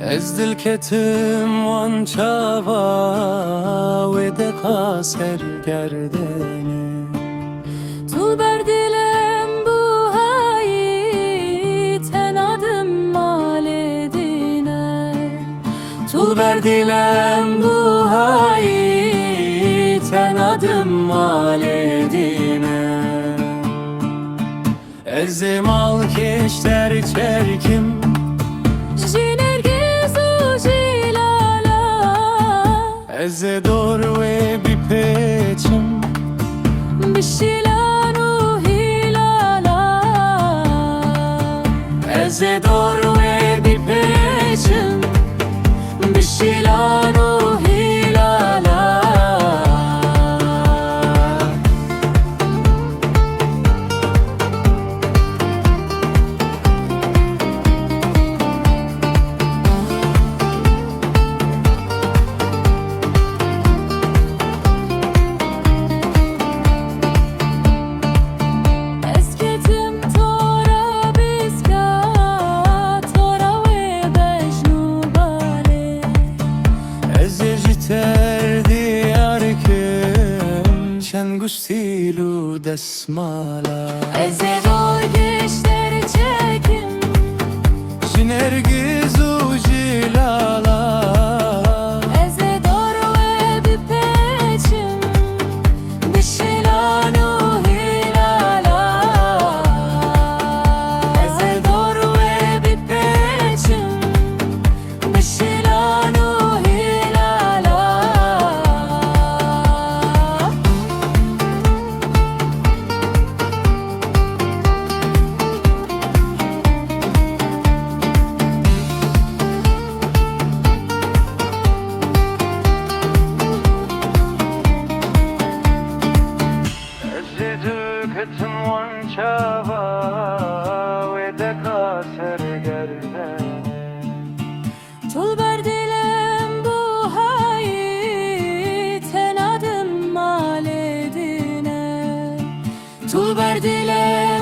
Ez dil ketim wan çava ve de kaser gerdeni. Tul berdilem bu hayi tenadım maledine. Tul berdilem bu hayi tenadım maledine. Ezim al keşler çerkim Eze dor ve bir peçim Bişilanu hilala. Eze dor ve bir peçim Bişilanu hilala. Gustilu desmala Eze dor geçleri çekim Jinergiz ucilala Eze dor ve bir peçim Bişilanu hilala. Eze dor ve bir peçim Bişilanu hilala. Ketim wan çava ve de kaser gerdeni. Tul berdilem bu hayi tenadım maledine. Tul berdilem